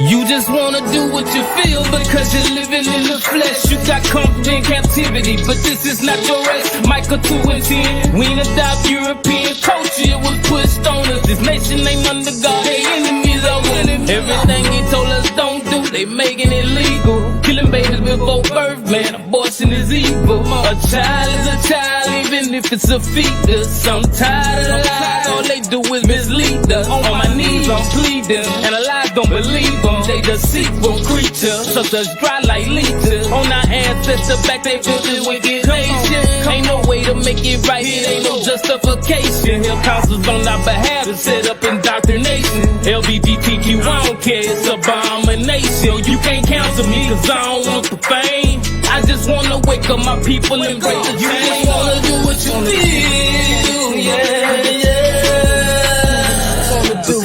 You just wanna do what you feel because you're living in the flesh. You got comfort in captivity, but this is not your race. Michael 2 and 10. We ain't adopt European culture, it was pushed on us. This nation ain't under God, they enemies are winning. Everything he told us don't do, they making it legal. Killing babies before birth, man, abortion is evil. A child is a child, even if it's a fetus. I'm tired of the lies, all they do is mislead us. On my knees I'm pleading, and the lies don't believe them. They deceitful creatures, such as dry like leeches. On our ancestors back, they built this wicked nation. Ain't no way to make it right, it ain't no justification. Here councils on our behalf to set up indoctrination. LGBTQ, I don't care, it's abomination. You can't cancel me, cause I don't want the fame. I just wanna wake up my people and break the chain. You just wanna do what you feel, yeah, yeah.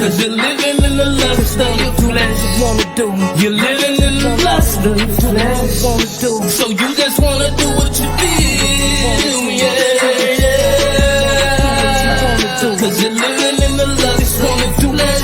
Cause you're living in the lust of your flesh. You're living in the lust of your flesh. So you just wanna do what you feel, yeah, yeah. Cause you're living in the lust of your flesh.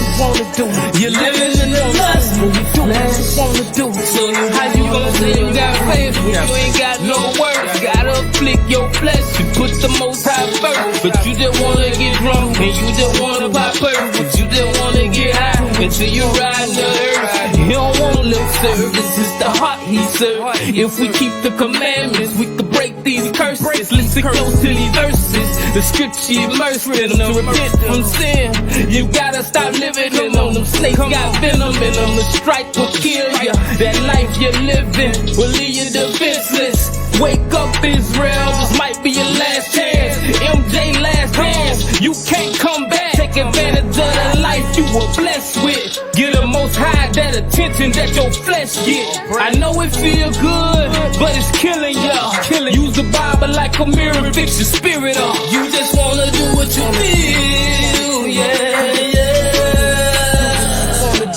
You're living in the lust of your flesh. So how you gonna say you got faith when you ain't got no work? Gotta afflict your flesh, you put the Most High first. But you just wanna get drunk and you just wanna pop perk. But you just wanna get high until you ride the earth. He don't want lip service, it's the heart he serves. If we keep the commandments, we could break these curses. Listen close to these verses, the scripture immersed in them. To repent from sin, you gotta stop living in them. Them snakes got venom in them, the strike will kill you. That life you're living will leave you defenseless. Wake up, Israel, this might be your last chance. MJ last dance, you can't come back. Take advantage of the life you were blessed with. Get the Most High that attention that your flesh get. I know it feel good, but it's killing y'all. Use the Bible like a mirror, fix your spirit up. You just wanna do what you feel, yeah, yeah.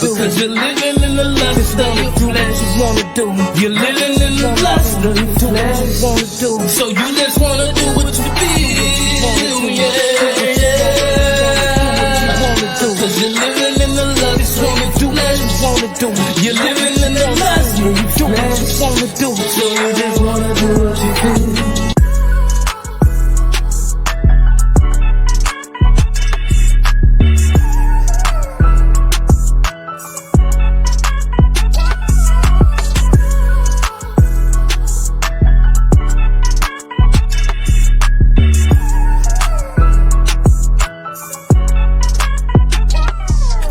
Because you're living in the lust of your flesh. You're living in the lust of your flesh. So you just wanna do what you feel, yeah, yeah. Cause you're living in the lust of your flesh. You're living in the lust of your flesh. So you just wanna do what you feel.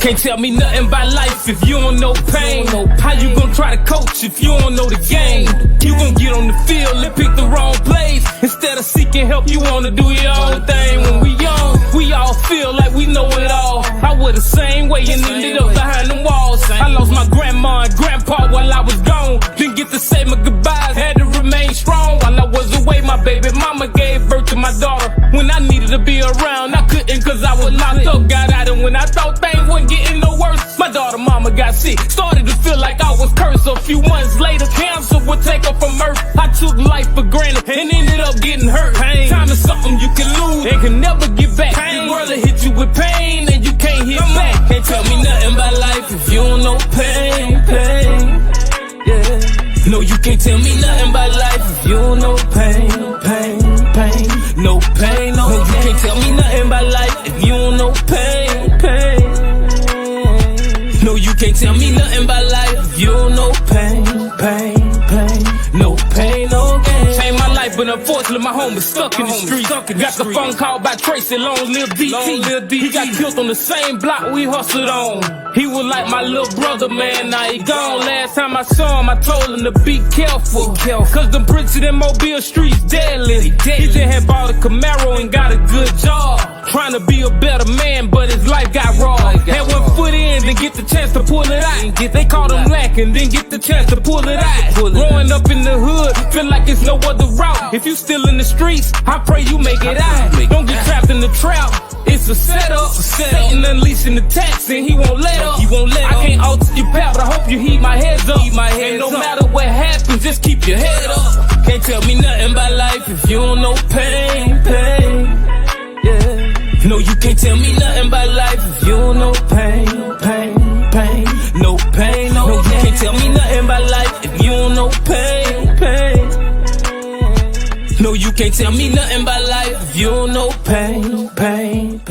Can't tell me nothing about life if you don't know pain. How you gonna try to coach if you don't know the game? You gon' get on the field and pick the wrong plays. Instead of seeking help, you wanna do your own thing. When we young, we all feel like we know it all. I was the same way and ended up behind them walls. I lost my grandma and grandpa while I was gone. Didn't get to say my goodbyes, had to remain strong. While I was away, my baby mama gave birth to my daughter. When I needed to be around, I couldn't cause I was locked up. Got out and when I thought things weren't getting no worse, my daughter mama got sick. Started to feel like I was cursed. A few months later, cancer would take her from earth. I took life for granted and ended up getting hurt. Pain. Time is something you can lose and can never get back. Pain. The world will hit you with pain and you can't hit back. Can't tell me nothing about life if you don't know pain, pain. Yeah. No, you can't tell me nothing about life if you don't know pain, pain, pain. No pain, no. No, you can't tell me nothing about life if you don't know pain, pain. No, you can't tell me nothing about life if you don't know pain, pain, pain. No pain, no gain. Changed my life, but unfortunately my home is stuck in the street. Got the phone call by Tracy, long live DT. He got killed on the same block we hustled on. He was like my little brother, man, now he gone. Last time I saw him, I told him to be careful. Cause the bricks in Mobile streets deadly. He just had bought a Camaro and got a good job. Trying to be a better man, but his life got raw. Had one foot in, then get the chance to pull it out. They caught him lacking, then get the chance to pull it out. Growing up in the hood, feel like it's no other route. If you still in the streets, I pray you make it out. Don't get trapped in the trap. It's a setup. Satan unleashing the tax and he won't let up. I can't alter your path, but I hope you heat my heads up. And no matter what happens, just keep your head up. Can't tell me nothing about life if you don't know pain, pain. Yeah. No, you can't tell me nothing about life if you don't know pain, pain, pain. No pain, no Can't tell me nothing about life if you don't know pain.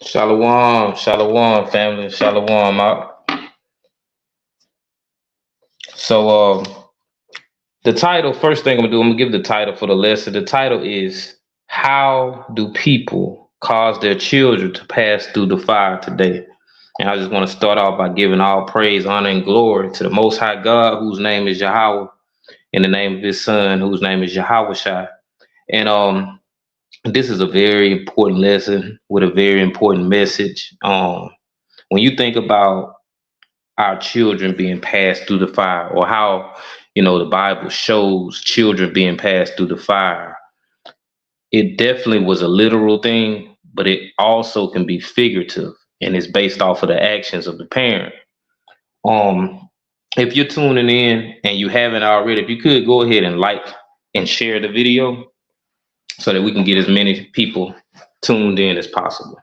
Shalom, shalom, family, shalom. So, the title, first thing I'm gonna give the title for the lesson. The title is How Do People Cause Their Children to Pass Through the Fire Today? And I just want to start off by giving all praise, honor, and glory to the Most High God, whose name is Yahweh, in the name of His Son, whose name is Yahweh Shai. And this is a very important lesson with a very important message. When you think about our children being passed through the fire, or how the Bible shows children being passed through the fire, it definitely was a literal thing, but it also can be figurative, and it's based off of the actions of the parent. um if you're tuning in and you haven't already, if you could go ahead and like and share the video so that we can get as many people tuned in as possible.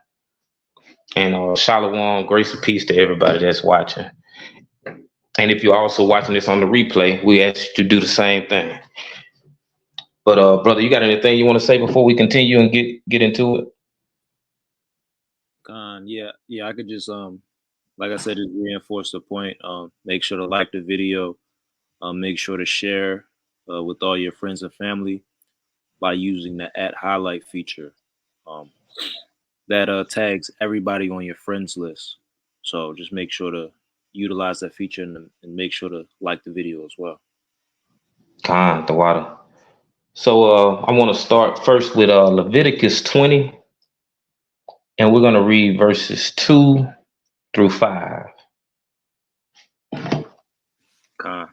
And shalom, grace and peace to everybody that's watching. And if you're also watching this on the replay, we ask you to do the same thing. But brother, you got anything you want to say before we continue and get into it? Yeah, I could just like I said, just reinforce the point. Make sure to like the video. Make sure to share with all your friends and family by using the @highlight feature. That tags everybody on your friends list. So just make sure to utilize that feature and make sure to like the video as well. Khan, the water. So I want to start first with Leviticus 20, and we're going to read verses 2 through 5. Khan.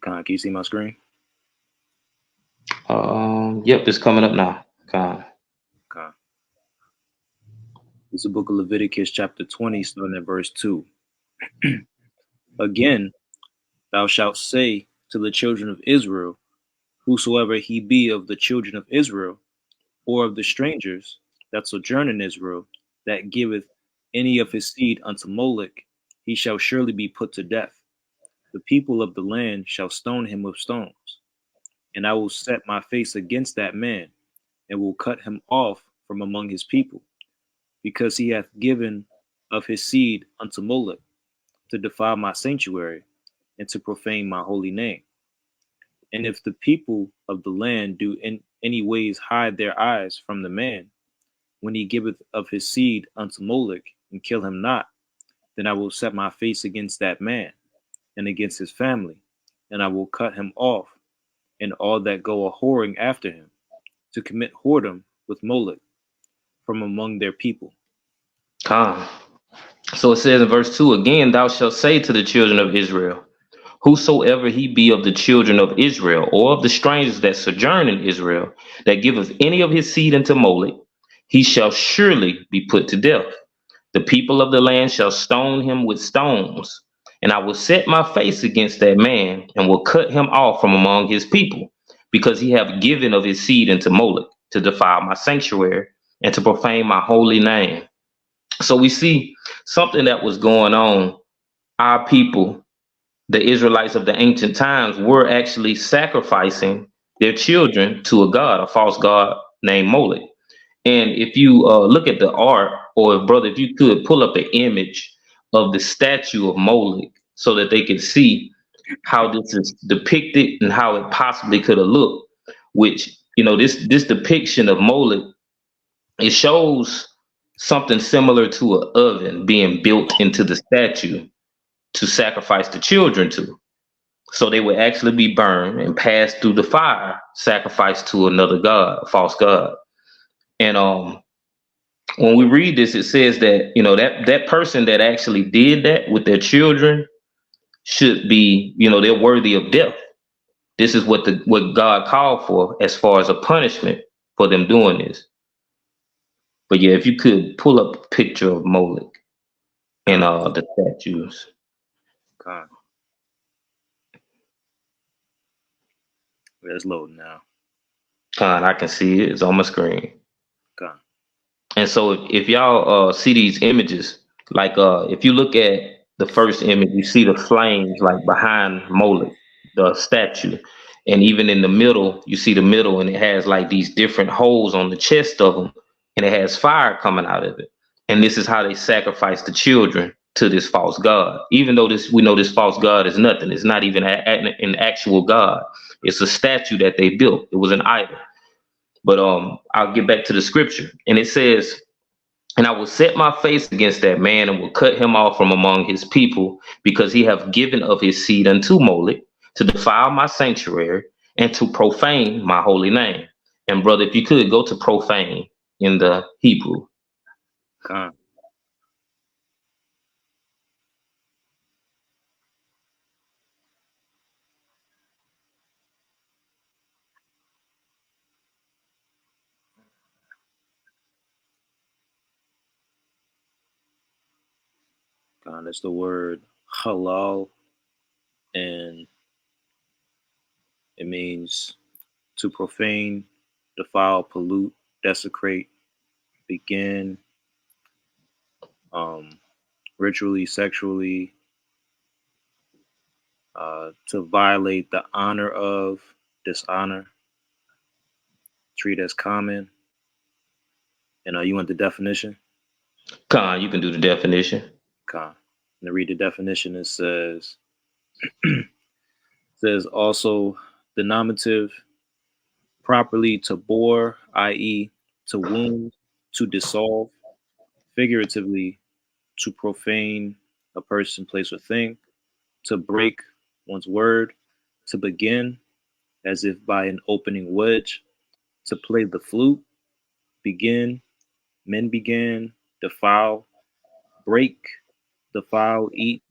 Can you see my screen? Yep, it's coming up now. Khan. It's the book of Leviticus chapter 20, starting at verse 2. Again, thou shalt say to the children of Israel, whosoever he be of the children of Israel, or of the strangers that sojourn in Israel, that giveth any of his seed unto Moloch, he shall surely be put to death. The people of the land shall stone him with stones. And I will set my face against that man, and will cut him off from among his people, because he hath given of his seed unto Moloch, to defile my sanctuary, and to profane my holy name. And if the people of the land do in any ways hide their eyes from the man, when he giveth of his seed unto Moloch, and kill him not, then I will set my face against that man, and against his family, and I will cut him off, and all that go a whoring after him, to commit whoredom with Moloch, from among their people. Khan. So it says in verse 2, again, thou shalt say to the children of Israel, whosoever he be of the children of Israel, or of the strangers that sojourn in Israel, that giveth any of his seed unto Moloch, he shall surely be put to death. The people of the land shall stone him with stones, and I will set my face against that man, and will cut him off from among his people, because he hath given of his seed unto Moloch, to defile my sanctuary, and to profane my holy name. So we see something that was going on. Our people, the Israelites of the ancient times, were actually sacrificing their children to a god, a false god named Moloch. And if you look at the art, or brother, if you could pull up an image of the statue of Moloch so that they could see how this is depicted and how it possibly could have looked, which, this depiction of Moloch, it shows something similar to an oven being built into the statue to sacrifice the children to. So they would actually be burned and passed through the fire, sacrificed to another god, a false god. And when we read this, it says that that person that actually did that with their children should be, they're worthy of death. This is what God called for as far as a punishment for them doing this. But yeah, if you could pull up a picture of Moloch and the statues. God. It's loading now. I can see it. It's on my screen. God. And so if y'all see these images, like if you look at the first image, you see the flames like behind Moloch, the statue. And even in the middle, you see the middle and it has like these different holes on the chest of them and it has fire coming out of it. And this is how they sacrifice the children to this false god. Even though this we know this false god is nothing. It's not even an actual god. It's a statue that they built. It was an idol. But I'll get back to the scripture. And it says, and I will set my face against that man and will cut him off from among his people, because he hath given of his seed unto Moloch to defile my sanctuary and to profane my holy name. And brother, if you could go to profane in the Hebrew. Con. Con, that's the word halal, and it means to profane, defile, pollute, desecrate, begin, ritually, sexually, to violate the honor of, dishonor, treat as common. And you want the definition? Khan, you can do the definition. Con. And to read the definition, it says also the nominative, properly to bore, i.e., to wound, to dissolve, figuratively, to profane a person, place, or thing, to break one's word, to begin, as if by an opening wedge, to play the flute, begin, men began, defile, break, defile, eat,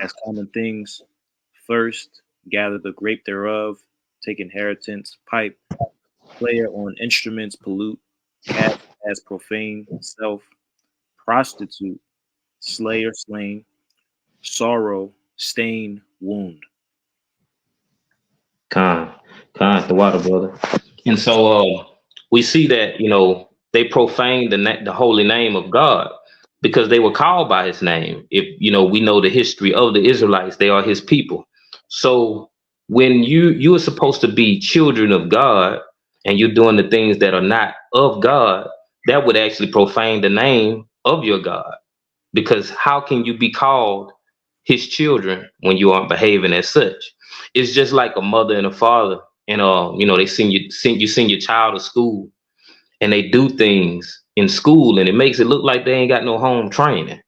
as common things, thirst, gather the grape thereof, take inheritance, pipe, player on instruments, pollute, cast as profane, self, prostitute, slayer, slain, sorrow, stain, wound. Khan, the water, brother. And so we see that, they profaned the holy name of God because they were called by his name. If, we know the history of the Israelites, they are his people. So when you are supposed to be children of God and you're doing the things that are not of God, that would actually profane the name of your God. Because how can you be called his children when you aren't behaving as such? It's just like a mother and a father, and they send your child to school, and they do things in school, and it makes it look like they ain't got no home training.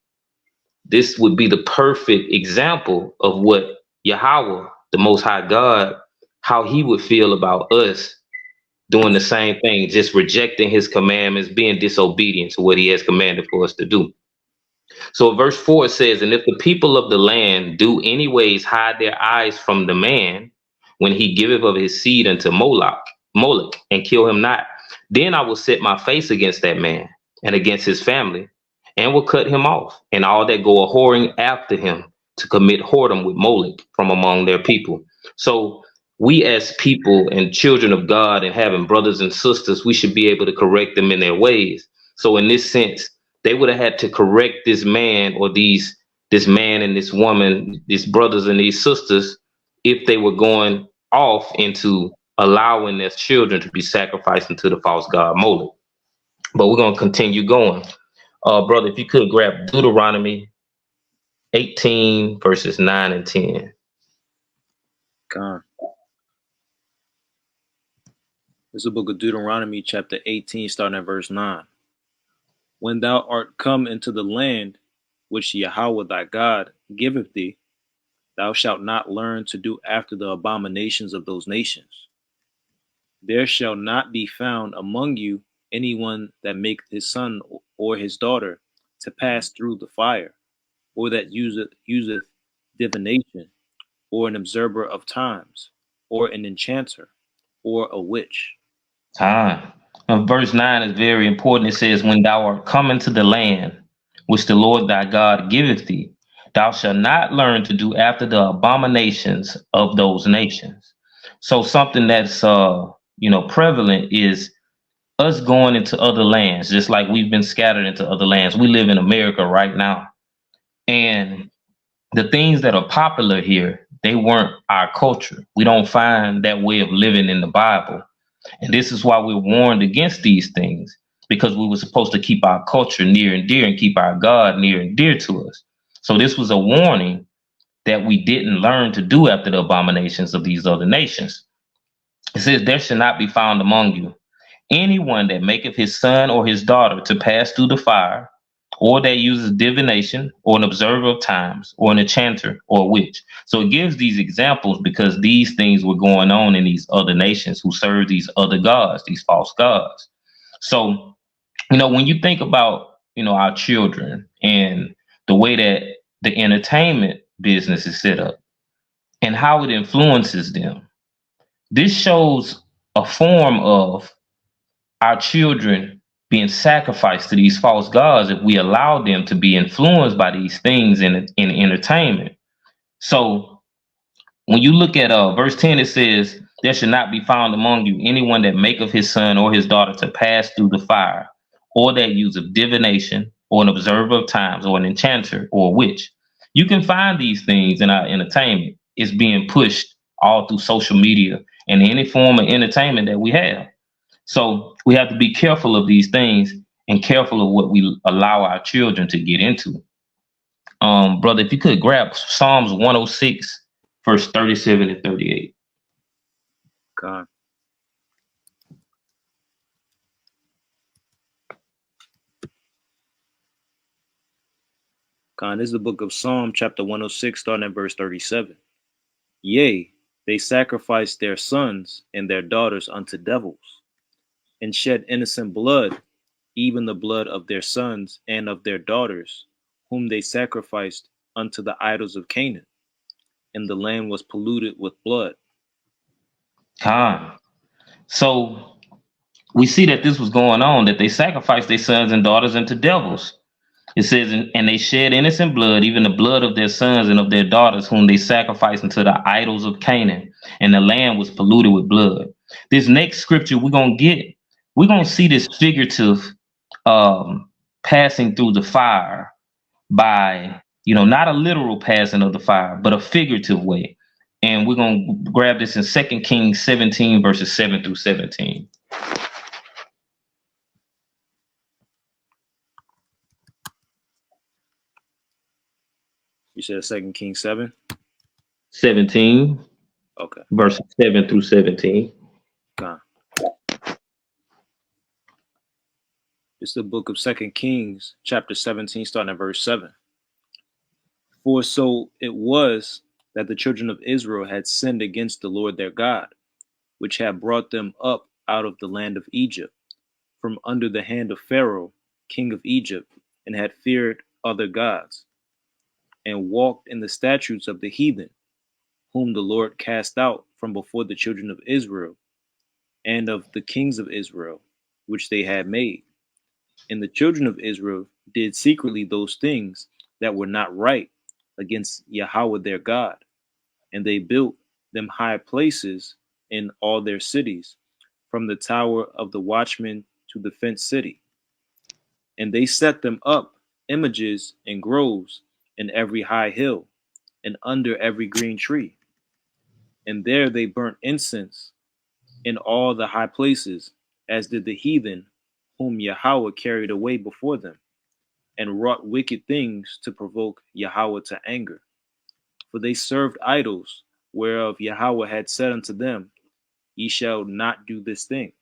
This would be the perfect example of what Yahweh, the Most High God, how he would feel about us doing the same thing, just rejecting his commandments, being disobedient to what he has commanded for us to do. So verse 4 says, and if the people of the land do anyways hide their eyes from the man, when he giveth of his seed unto Moloch, and kill him not, then I will set my face against that man and against his family, and will cut him off, and all that go a whoring after him to commit whoredom with Moloch from among their people. So we as people and children of God and having brothers and sisters, we should be able to correct them in their ways. So in this sense, they would have had to correct this man or this man and this woman, these brothers and these sisters, if they were going off into allowing their children to be sacrificed into the false god Moloch. But we're going to continue going. Brother, if you could grab Deuteronomy 18, verses 9 and 10. God. This is the book of Deuteronomy, chapter 18, starting at verse 9. When thou art come into the land which Yahweh thy God giveth thee, thou shalt not learn to do after the abominations of those nations. There shall not be found among you anyone that maketh his son or his daughter to pass through the fire, or that useth divination, or an observer of times, or an enchanter, or a witch. Verse 9 is very important. It says, when thou art come into the land which the Lord thy God giveth thee, thou shalt not learn to do after the abominations of those nations. So something that's prevalent is us going into other lands, just like we've been scattered into other lands. We live in America right now. And the things that are popular here, they weren't our culture. We don't find that way of living in the Bible. And this is why we're warned against these things, because we were supposed to keep our culture near and dear and keep our God near and dear to us. So this was a warning that we didn't learn to do after the abominations of these other nations. It says, there shall not be found among you anyone that maketh his son or his daughter to pass through the fire, or that uses divination, or an observer of times, or an enchanter, or a witch. So it gives these examples because these things were going on in these other nations who serve these other gods, these false gods. So, when you think about, our children and the way that the entertainment business is set up and how it influences them, this shows a form of our children being sacrificed to these false gods if we allow them to be influenced by these things in entertainment. So when you look at verse 10, it says, there should not be found among you anyone that maketh his son or his daughter to pass through the fire, or that useth divination, or an observer of times, or an enchanter, or a witch. You can find these things in our entertainment. It's being pushed all through social media and any form of entertainment that we have. So we have to be careful of these things and careful of what we allow our children to get into. Brother, if you could grab Psalms 106, verse 37 and 38. God. God, this is the book of Psalm, chapter 106, starting at verse 37. Yea, they sacrificed their sons and their daughters unto devils, and shed innocent blood, even the blood of their sons and of their daughters, whom they sacrificed unto the idols of Canaan, and the land was polluted with blood. So we see that this was going on, that they sacrificed their sons and daughters into devils. It says, and they shed innocent blood, even the blood of their sons and of their daughters, whom they sacrificed unto the idols of Canaan, and the land was polluted with blood. This next scripture we're going to see this figurative passing through the fire by, not a literal passing of the fire, but a figurative way. And we're going to grab this in 2 Kings 17, verses 7 through 17. You said 2 Kings 7? 17. Okay. Verses 7 through 17. God. It's the book of 2 Kings, chapter 17, starting at verse 7. For so it was that the children of Israel had sinned against the Lord their God, which had brought them up out of the land of Egypt, from under the hand of Pharaoh, king of Egypt, and had feared other gods, and walked in the statutes of the heathen, whom the Lord cast out from before the children of Israel, and of the kings of Israel, which they had made. And the children of Israel did secretly those things that were not right against Yahweh their God, and they built them high places in all their cities, from the tower of the watchman to the fenced city. And they set them up images and groves in every high hill, and under every green tree. And there they burnt incense in all the high places, as did the heathen, whom Yahweh carried away before them, and wrought wicked things to provoke Yahweh to anger. For they served idols, whereof Yahweh had said unto them, Ye shall not do this thing.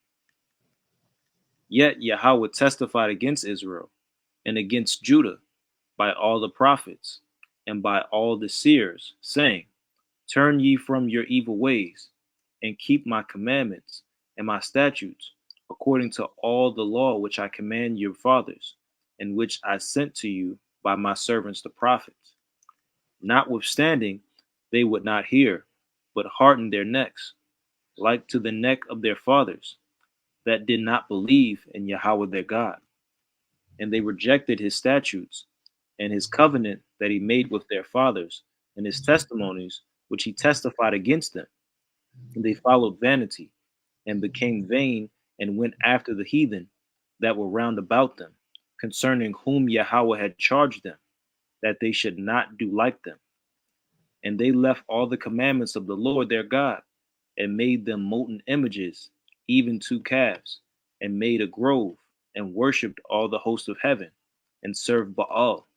Yet Yahweh testified against Israel and against Judah by all the prophets and by all the seers, saying, Turn ye from your evil ways, and keep my commandments and my statutes, according to all the law which I command your fathers, and which I sent to you by my servants the prophets. Notwithstanding, they would not hear, but hardened their necks, like to the neck of their fathers, that did not believe in Yahweh their God. And they rejected his statutes, and his covenant that he made with their fathers, and his testimonies which he testified against them. And they followed vanity, and became vain and went after the heathen that were round about them, concerning whom Yahweh had charged them, that they should not do like them. And they left all the commandments of the Lord their God, and made them molten images, even 2 calves, and made a grove, and worshipped all the host of heaven, and served Baal.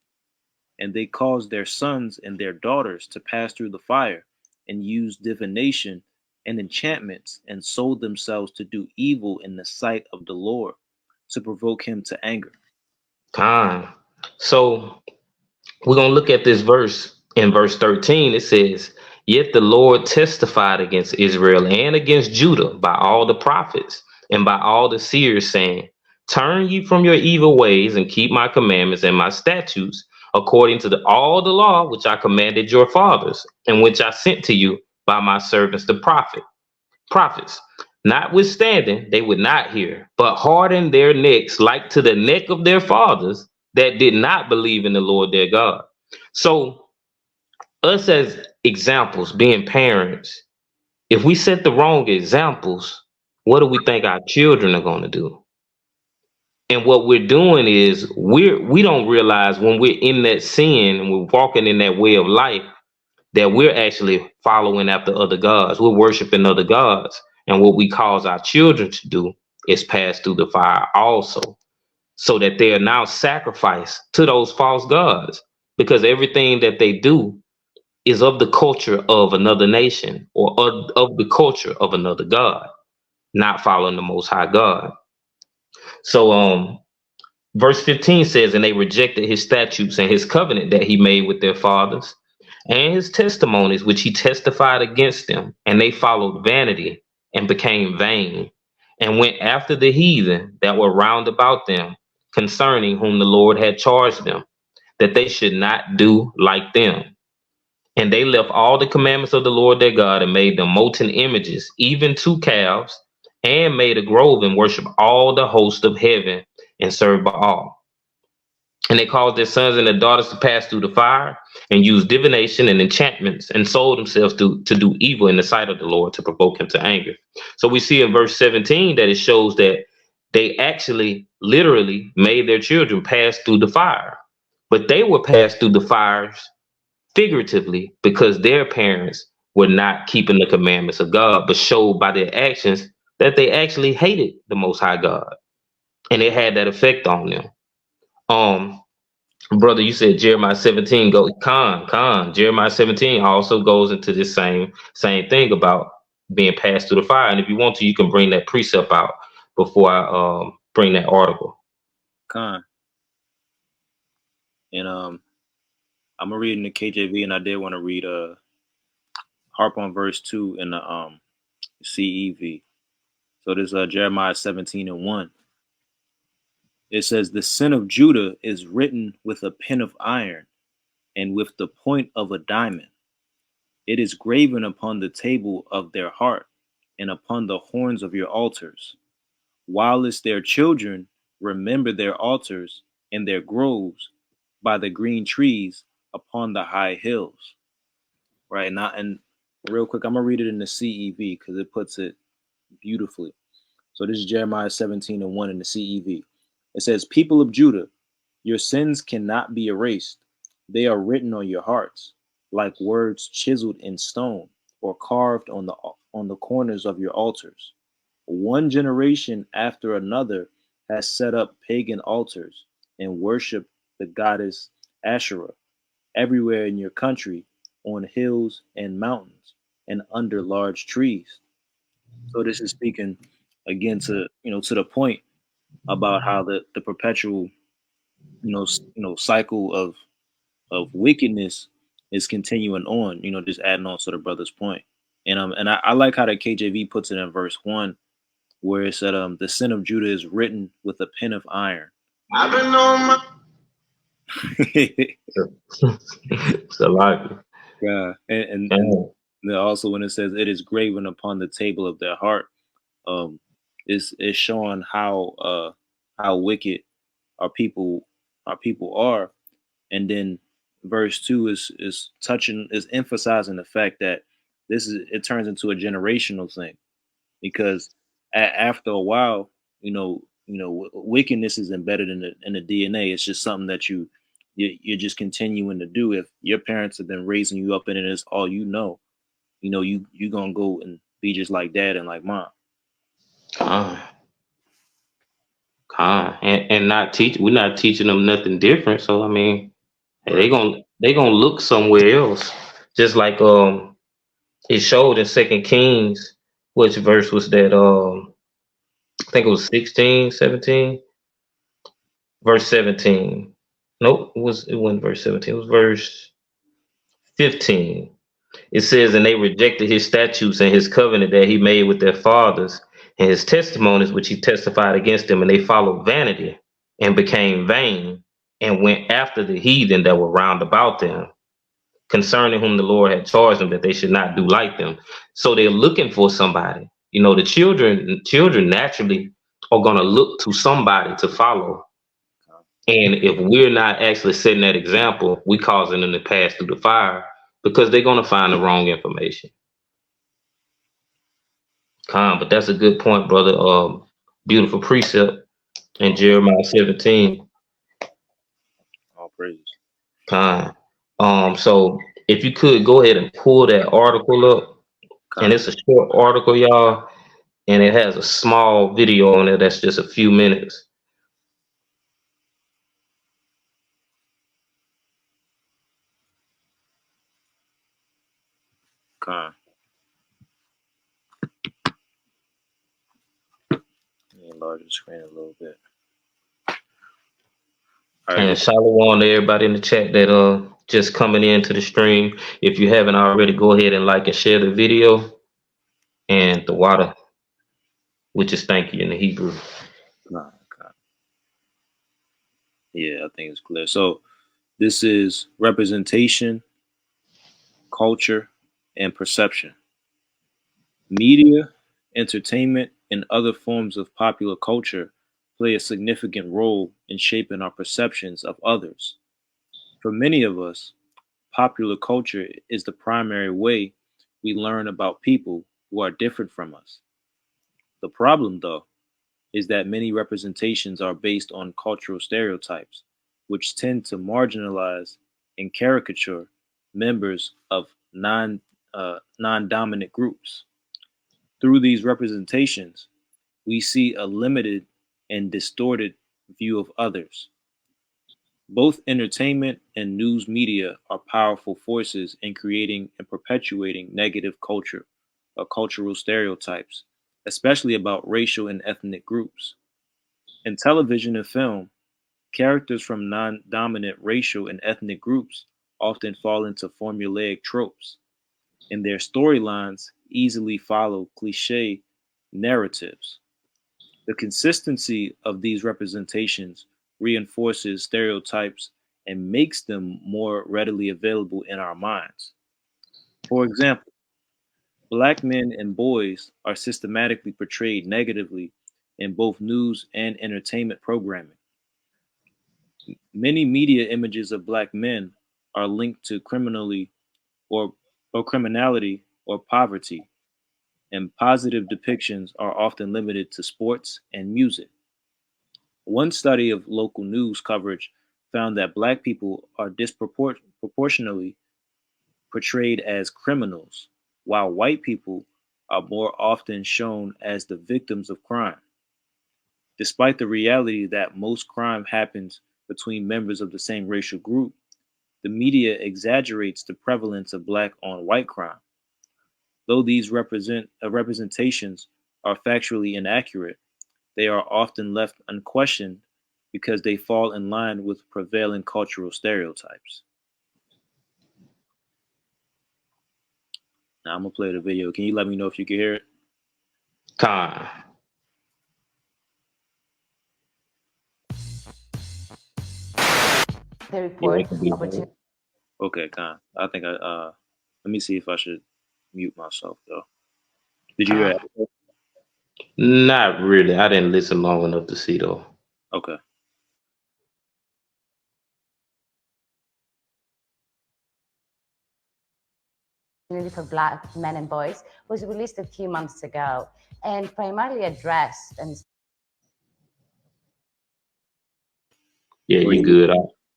And they caused their sons and their daughters to pass through the fire, and used divination and enchantments, and sold themselves to do evil in the sight of the Lord, to provoke him to anger. Con. So we're going to look at this verse in verse 13. It says, "Yet the Lord testified against Israel and against Judah by all the prophets and by all the seers, saying, Turn ye from your evil ways and keep my commandments and my statutes, according to all the law which I commanded your fathers, and which I sent to you by my servants the prophets. Notwithstanding, they would not hear, but hardened their necks like to the neck of their fathers that did not believe in the Lord their God." So, us as examples, being parents, if we set the wrong examples, what do we think our children are going to do? And what we're doing is we don't realize when we're in that sin and we're walking in that way of life that we're actually following after other gods. We're worshiping other gods. And what we cause our children to do is pass through the fire also, so that they are now sacrificed to those false gods, because everything that they do is of the culture of another nation, or of the culture of another God, not following the Most High God. So, verse 15 says, "And they rejected his statutes and his covenant that he made with their fathers, and his testimonies which he testified against them. And they followed vanity and became vain, and went after the heathen that were round about them, concerning whom the Lord had charged them, that they should not do like them. And they left all the commandments of the Lord their God, and made them molten images, even 2 calves, and made a grove, and worshiped all the host of heaven, and served Baal. And they caused their sons and their daughters to pass through the fire, and used divination and enchantments, and sold themselves to do evil in the sight of the Lord, to provoke him to anger." So we see in verse 17 that it shows that they actually literally made their children pass through the fire. But they were passed through the fires figuratively, because their parents were not keeping the commandments of God, but showed by their actions that they actually hated the Most High God. And it had that effect on them. Brother, you said Jeremiah 17 go Jeremiah 17 also goes into this same thing about being passed through the fire. And if you want to, you can bring that precept out before I bring that article. Con. And I'm gonna read in the KJV, and I did want to read harp on verse 2 in the CEV. So this Jeremiah 17:1. It says, "The sin of Judah is written with a pen of iron, and with the point of a diamond. It is graven upon the table of their heart, and upon the horns of your altars. Whilst their children remember their altars and their groves by the green trees upon the high hills." Right now, and real quick, I'm gonna read it in the CEV because it puts it beautifully. So this is Jeremiah 17:1 in the CEV. It says, "People of Judah, your sins cannot be erased. They are written on your hearts, like words chiseled in stone or carved on the corners of your altars. One generation after another has set up pagan altars and worshiped the goddess Asherah everywhere in your country, on hills and mountains, and under large trees." So this is speaking again to to the point about how the perpetual cycle of wickedness is continuing on. Just adding on to the brother's point. And I like how the KJV puts it in verse 1, where it said, "The sin of Judah is written with a pen of iron." I've been on my it's a lot. Yeah, and also when it says it is graven upon the table of their heart, is showing how wicked our people are. And then verse 2 is emphasizing the fact that it turns into a generational thing, because after a while, wickedness is embedded in the DNA. It's just something that you're just continuing to do. If your parents have been raising you up and it is all you gonna go and be just like dad and like mom. Con, and not teach. We're not teaching them nothing different. So I mean, hey, Right. they gonna look somewhere else. Just like it showed in Second Kings, which verse was that? I think it was 16, 17, verse 17. Nope, it wasn't verse 17. It was verse 15. It says, and they rejected his statutes and his covenant that he made with their fathers, and his testimonies which he testified against them, and they followed vanity and became vain, and went after the heathen that were round about them, concerning whom the Lord had charged them that they should not do like them. So they're looking for somebody. The children naturally are gonna look to somebody to follow. And if we're not actually setting that example, we causing them to pass through the fire because they're gonna find the wrong information. But that's a good point, brother. Beautiful precept in Jeremiah 17. All praise. So if you could go ahead and pull that article up, and it's a short article, y'all, and it has a small video on it that's just a few minutes. Con. Enlarge the screen a little bit. All right. And shalom to everybody in the chat that just coming into the stream. If you haven't already, go ahead and like and share the video. And the water, which is thank you in the Hebrew. Con. Yeah, I think it's clear. So this is representation, culture, and perception. Media, entertainment, and other forms of popular culture play a significant role in shaping our perceptions of others. For many of us, popular culture is the primary way we learn about people who are different from us. The problem, though, is that many representations are based on cultural stereotypes, which tend to marginalize and caricature members of non-dominant groups. Through these representations, we see a limited and distorted view of others. Both entertainment and news media are powerful forces in creating and perpetuating negative culture or cultural stereotypes, especially about racial and ethnic groups. In television and film, characters from non dominant racial and ethnic groups often fall into formulaic tropes, and their storylines easily follow cliche narratives. The consistency of these representations reinforces stereotypes and makes them more readily available in our minds. For example, Black men and boys are systematically portrayed negatively in both news and entertainment programming. Many media images of Black men are linked to or, or criminality or poverty, and positive depictions are often limited to sports and music. One study of local news coverage found that Black people are disproportionately portrayed as criminals, while white people are more often shown as the victims of crime. Despite the reality that most crime happens between members of the same racial group, the media exaggerates the prevalence of Black on white crime. Though these representations are factually inaccurate, they are often left unquestioned because they fall in line with prevailing cultural stereotypes. Now I'm gonna play the video. Can you let me know if you can hear it? Con. They Yeah, report it can be opportunity. Okay, Con. I think let me see if I should mute myself though. Did you hear it? Not really. I didn't listen long enough to see though. Okay. for Black men and boys was released a few months ago and primarily addressed and Yeah, Or you good.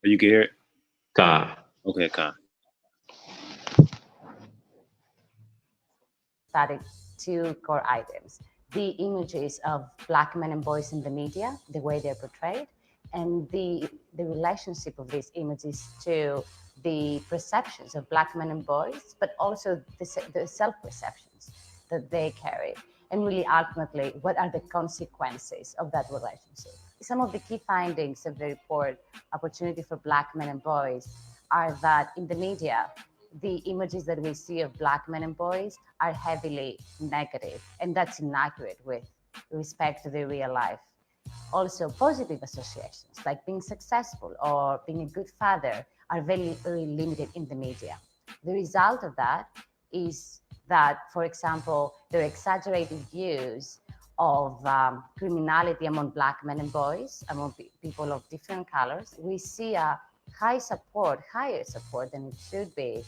you can hear it? God. Okay, Con. studied two core items: the images of Black men and boys in the media, the way they're portrayed, and the relationship of these images to the perceptions of Black men and boys, but also the self-perceptions that they carry. And really, ultimately, what are the consequences of that relationship? Some of the key findings of the report, Opportunity for Black Men and Boys, are that in the media, the images that we see of Black men and boys are heavily negative, and that's inaccurate with respect to the real life. Also, positive associations like being successful or being a good father are very, very limited in the media. The result of that is that, for example, there are exaggerated views of criminality among Black men and boys, among people of different colors. We see a higher support than it should be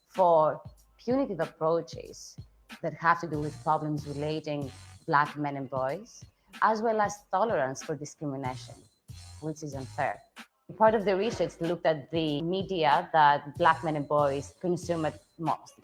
for punitive approaches that have to do with problems relating Black men and boys, as well as tolerance for discrimination, which is unfair. Part of the research looked at the media that Black men and boys consume at most.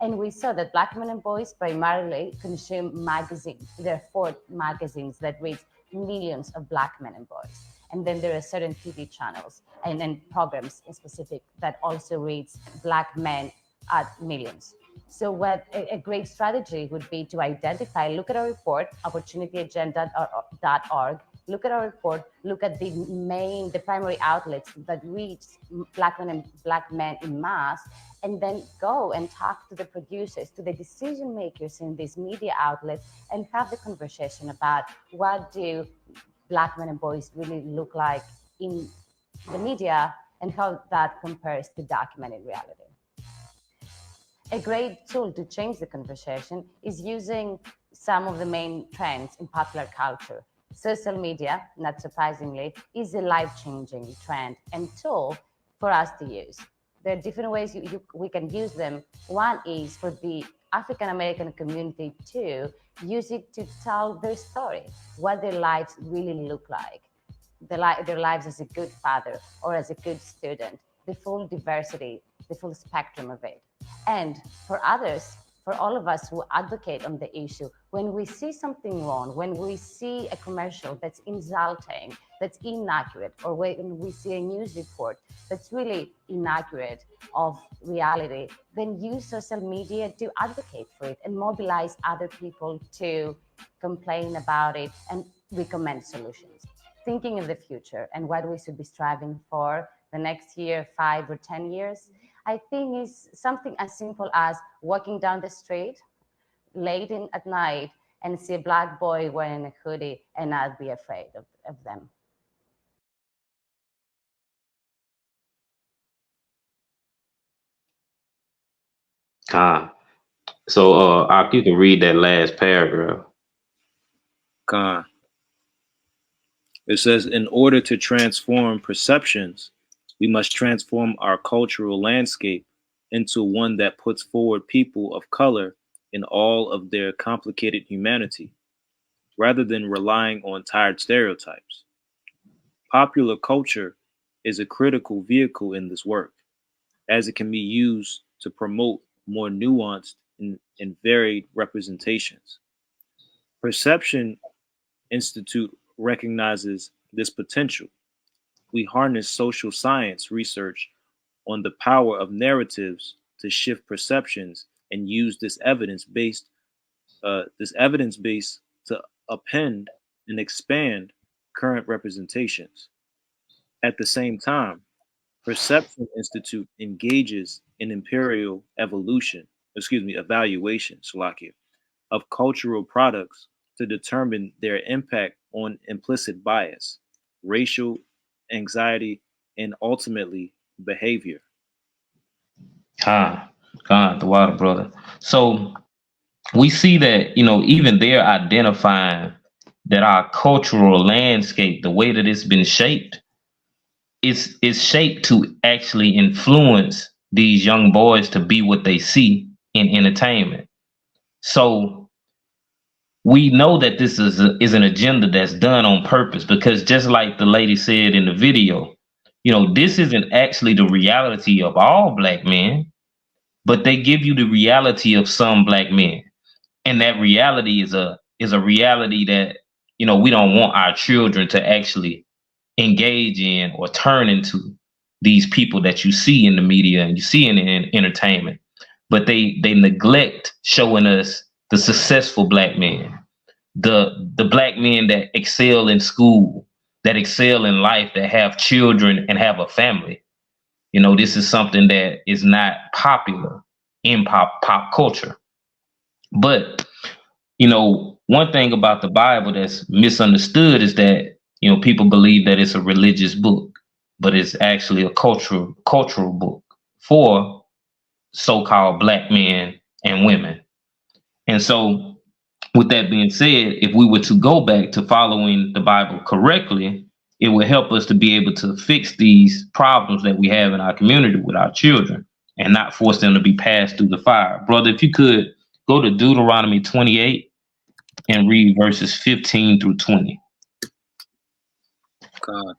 And we saw that Black men and boys primarily consume magazines. There are 4 magazines that reach millions of Black men and boys. And then there are certain TV channels and programs in specific that also reach Black men at millions. So what a great strategy would be to identify, look at our report, opportunityagenda.org, look at our report, look at the primary outlets that reach Black men in mass, and then go and talk to the producers, to the decision makers in these media outlets, and have the conversation about what do Black men and boys really look like in the media and how that compares to documented reality. A great tool to change the conversation is using some of the main trends in popular culture. Social media, not surprisingly, is a life-changing trend and tool for us to use. There are different ways we can use them. One is for the African American community to use it to tell their story, what their lives really look like, their lives as a good father or as a good student, the full diversity, the full spectrum of it. And for others, for all of us who advocate on the issue, when we see something wrong, when we see a commercial that's insulting, that's inaccurate, or when we see a news report that's really inaccurate of reality, then use social media to advocate for it and mobilize other people to complain about it and recommend solutions. Thinking of the future and what we should be striving for the next year, 5 or 10 years, I think is something as simple as walking down the street late at night and see a Black boy wearing a hoodie and not be afraid of them. God. So, you can read that last paragraph. Con. It says, in order to transform perceptions, we must transform our cultural landscape into one that puts forward people of color in all of their complicated humanity, rather than relying on tired stereotypes. Popular culture is a critical vehicle in this work, as it can be used to promote more nuanced and varied representations. Perception Institute recognizes this potential. We harness social science research on the power of narratives to shift perceptions and use this evidence base to append and expand current representations. At the same time, Perception Institute engages in evaluation, Salakia, of cultural products to determine their impact on implicit bias, racial anxiety, and ultimately behavior. The water brother. So we see that, even they're identifying that our cultural landscape, the way that it's been shaped, is shaped to actually influence these young boys to be what they see in entertainment. So we know that this is an agenda that's done on purpose, because just like the lady said in the video, this isn't actually the reality of all black men, but they give you the reality of some black men. And that reality is a reality that, we don't want our children to actually engage in or turn into these people that you see in the media and you see in entertainment. But they neglect showing us the successful black men, the black men that excel in school, that excel in life, that have children and have a family. This is something that is not popular in pop culture. But one thing about the Bible that's misunderstood is that people believe that it's a religious book, but it's actually a cultural book for so-called black men and women. And so, with that being said, if we were to go back to following the Bible correctly, it would help us to be able to fix these problems that we have in our community with our children and not force them to be passed through the fire. Brother, if you could go to Deuteronomy 28 and read verses 15 through 20. God.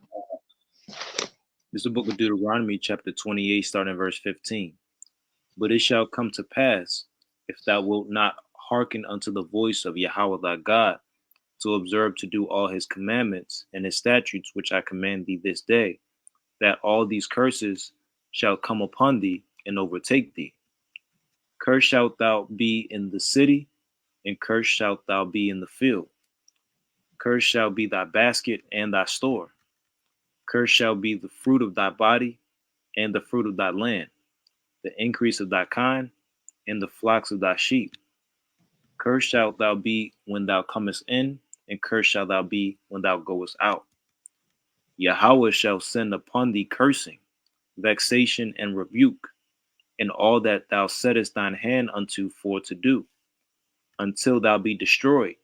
This is the book of Deuteronomy, chapter 28, starting verse 15. But it shall come to pass, if thou wilt not hearken unto the voice of Yahweh thy God, to observe to do all his commandments and his statutes which I command thee this day, that all these curses shall come upon thee and overtake thee. Cursed shalt thou be in the city, and cursed shalt thou be in the field. Cursed shall be thy basket and thy store. Cursed shall be the fruit of thy body and the fruit of thy land, the increase of thy kind, and the flocks of thy sheep. Cursed shalt thou be when thou comest in, and cursed shalt thou be when thou goest out. Yahweh shall send upon thee cursing, vexation, and rebuke, in all that thou settest thine hand unto for to do, until thou be destroyed,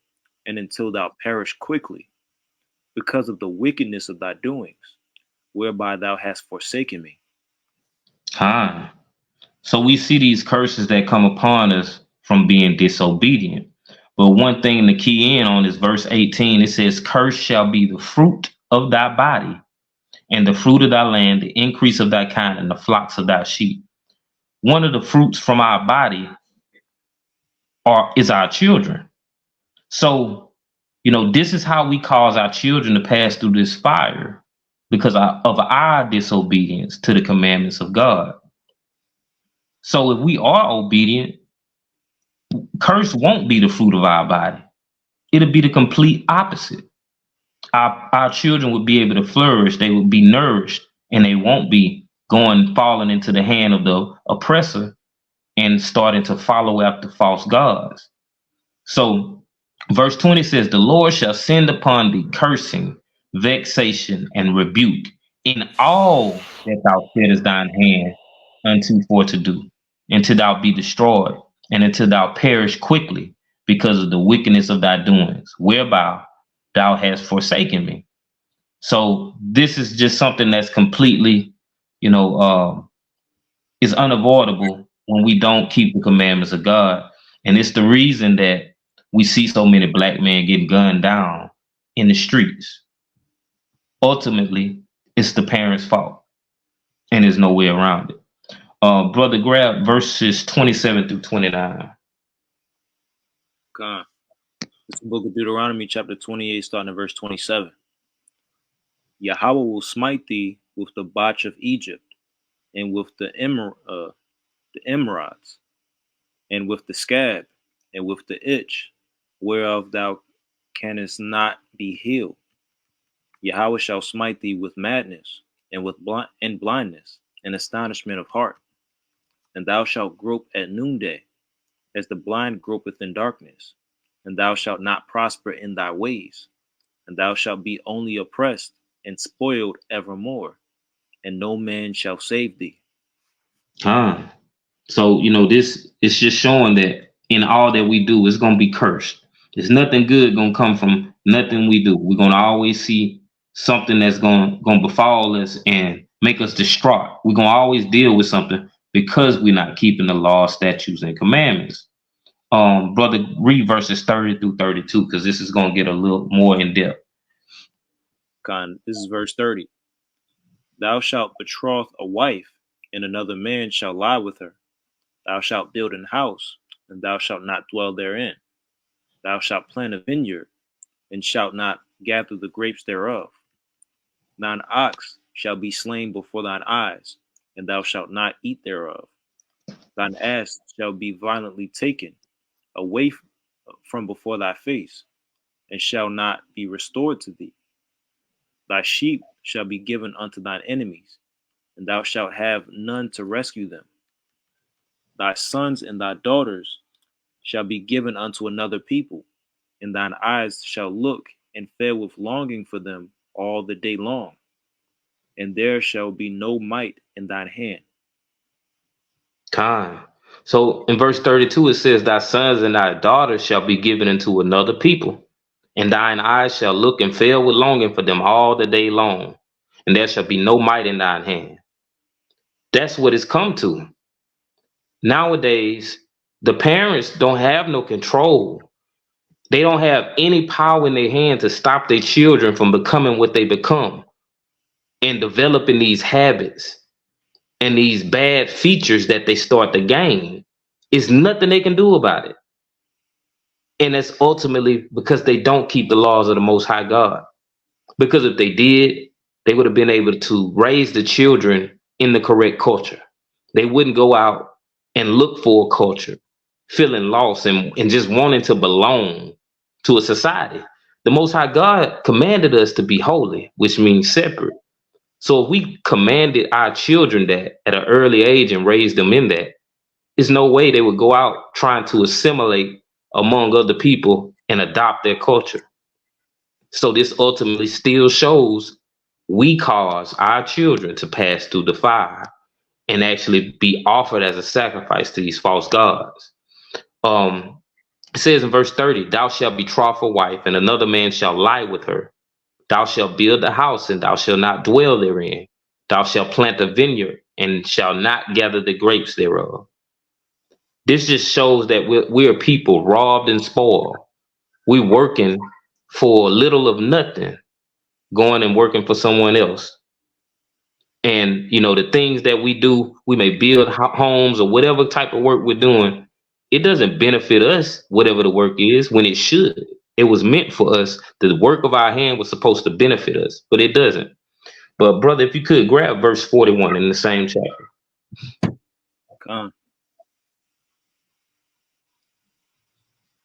and until thou perish quickly, because of the wickedness of thy doings, whereby thou hast forsaken me. So we see these curses that come upon us from being disobedient. But one thing to key in on is verse 18. It says, cursed shall be the fruit of thy body, and the fruit of thy land, the increase of thy kind, and the flocks of thy sheep. One of the fruits from our body is our children. So, this is how we cause our children to pass through this fire, because of our disobedience to the commandments of God. So if we are obedient, curse won't be the fruit of our body. It'll be the complete opposite. Our children would be able to flourish. They would be nourished, and they won't be falling into the hand of the oppressor and starting to follow after false gods. So verse 20 says, the Lord shall send upon thee cursing, vexation, and rebuke in all that thou settest thine hand unto for to do, until thou be destroyed, and until thou perish quickly, because of the wickedness of thy doings, whereby thou hast forsaken me. So this is just something that's completely, is unavoidable when we don't keep the commandments of God. And it's the reason that we see so many black men getting gunned down in the streets. Ultimately, it's the parents' fault, and there's no way around it. Brother, grab verses 27 through 29. God. It's the book of Deuteronomy, chapter 28, starting at verse 27. Yahweh will smite thee with the botch of Egypt, and with the emerods, and with the scab, and with the itch, whereof thou canst not be healed. Yahweh shall smite thee with madness, and with blindness, and astonishment of heart. And thou shalt grope at noonday, as the blind gropeth in darkness. And thou shalt not prosper in thy ways. And thou shalt be only oppressed and spoiled evermore, and no man shall save thee. So, this is just showing that in all that we do, it's going to be cursed. There's nothing good going to come from nothing we do. We're going to always see something that's going to befall us and make us distraught. We're going to always deal with something because we're not keeping the law, statutes, and commandments. Brother, read verses 30 through 32, because this is going to get a little more in depth. This is verse 30. Thou shalt betroth a wife, and another man shall lie with her. Thou shalt build an house, and thou shalt not dwell therein. Thou shalt plant a vineyard, and shalt not gather the grapes thereof. Thine ox shall be slain before thine eyes, and thou shalt not eat thereof. Thine ass shall be violently taken away from before thy face, and shall not be restored to thee. Thy sheep shall be given unto thine enemies, and thou shalt have none to rescue them. Thy sons and thy daughters shall be given unto another people, and thine eyes shall look and fare with longing for them all the day long, and there shall be no might in thine hand. So in verse 32, it says, thy sons and thy daughters shall be given unto another people, and thine eyes shall look and fail with longing for them all the day long, and there shall be no might in thine hand. That's what it's come to. Nowadays, the parents don't have no control. They don't have any power in their hand to stop their children from becoming what they become and developing these habits and these bad features that they start to gain. It's nothing they can do about it. And that's ultimately because they don't keep the laws of the Most High God. Because if they did, they would have been able to raise the children in the correct culture. They wouldn't go out and look for a culture, feeling lost and just wanting to belong to a society. The Most High God commanded us to be holy, which means separate. So if we commanded our children that at an early age and raised them in that, there's no way they would go out trying to assimilate among other people and adopt their culture. So this ultimately still shows we cause our children to pass through the fire and actually be offered as a sacrifice to these false gods. It says in verse 30, thou shalt betroth a wife, and another man shall lie with her. Thou shalt build a house, and thou shalt not dwell therein. Thou shalt plant a vineyard, and shalt not gather the grapes thereof. This just shows that we're people robbed and spoiled. We're working for little of nothing, going and working for someone else. And, you know, the things that we do, we may build homes or whatever type of work we're doing. It doesn't benefit us, whatever the work is, when it should. It was meant for us. The work of our hand was supposed to benefit us, but it doesn't. But brother, if you could grab verse 41 in the same chapter.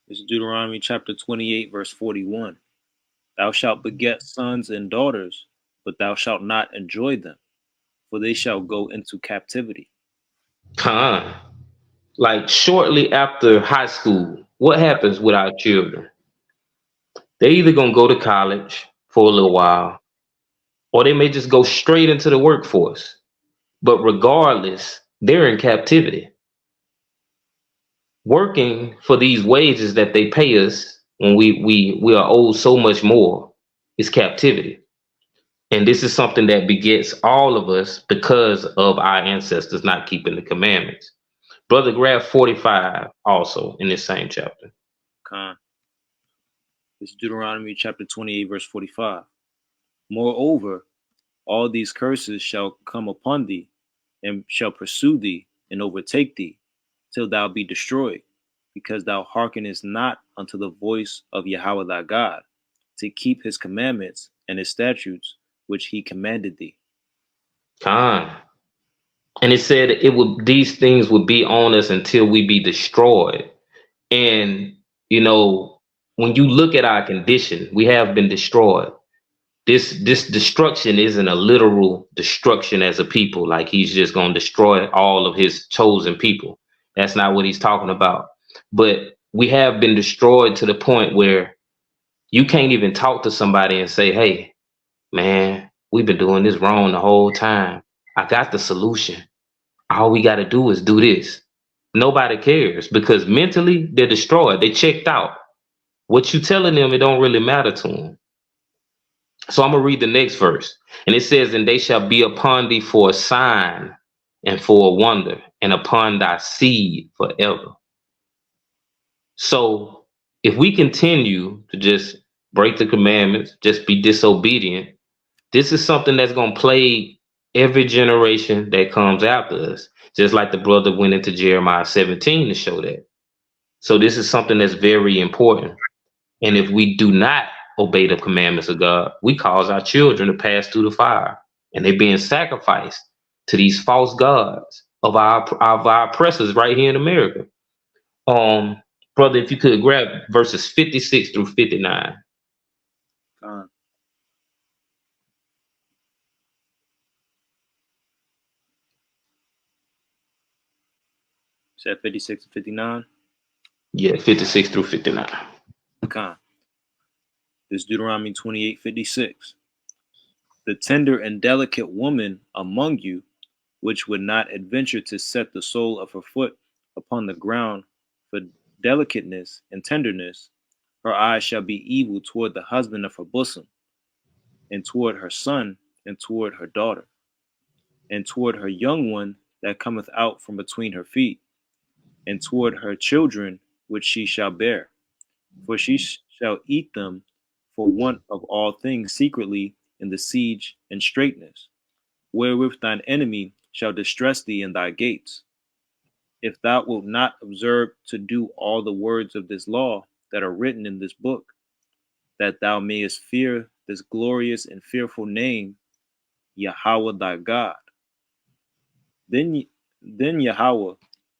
This is Deuteronomy chapter 28, verse 41. Thou shalt beget sons and daughters, but thou shalt not enjoy them, for they shall go into captivity. Like shortly after high school, what happens with our children? They're either going to go to college for a little while, or they may just go straight into the workforce. But regardless, they're in captivity. Working for these wages that they pay us when we are owed so much more is captivity. And this is something that begets all of us because of our ancestors not keeping the commandments. Brother, grab 45 also in this same chapter. This is Deuteronomy chapter 28, verse 45. Moreover, all these curses shall come upon thee, and shall pursue thee, and overtake thee, till thou be destroyed, because thou hearkenest not unto the voice of Yahweh thy God, to keep his commandments and his statutes, which he commanded thee. And it said these things would be on us until we be destroyed. And, you know, when you look at our condition, we have been destroyed. This destruction isn't a literal destruction as a people, like he's just going to destroy all of his chosen people. That's not what he's talking about. But we have been destroyed to the point where you can't even talk to somebody and say, hey, man, we've been doing this wrong the whole time. I got the solution. All we got to do is do this. Nobody cares because mentally they're destroyed. They checked out. What you telling them, it don't really matter to them. So I'm going to read the next verse. And it says, and they shall be upon thee for a sign and for a wonder, and upon thy seed forever. So if we continue to just break the commandments, just be disobedient, this is something that's going to plague every generation that comes after us. Just like the brother went into Jeremiah 17 to show that. So this is something that's very important. And if we do not obey the commandments of God, we cause our children to pass through the fire. And they're being sacrificed to these false gods of our oppressors right here in America. Um, Brother, if you could grab verses 56 through 59. Con. Said 56 to 59. Yeah, 56 through 59. Con. This is Deuteronomy 28:56. The tender and delicate woman among you, which would not adventure to set the sole of her foot upon the ground for delicateness and tenderness, her eyes shall be evil toward the husband of her bosom, and toward her son, and toward her daughter, and toward her young one that cometh out from between her feet, and toward her children which she shall bear. For she shall eat them for want of all things secretly in the siege and straitness, wherewith thine enemy shall distress thee in thy gates. If thou wilt not observe to do all the words of this law that are written in this book, that thou mayest fear this glorious and fearful name, Yahweh thy God, then Yahweh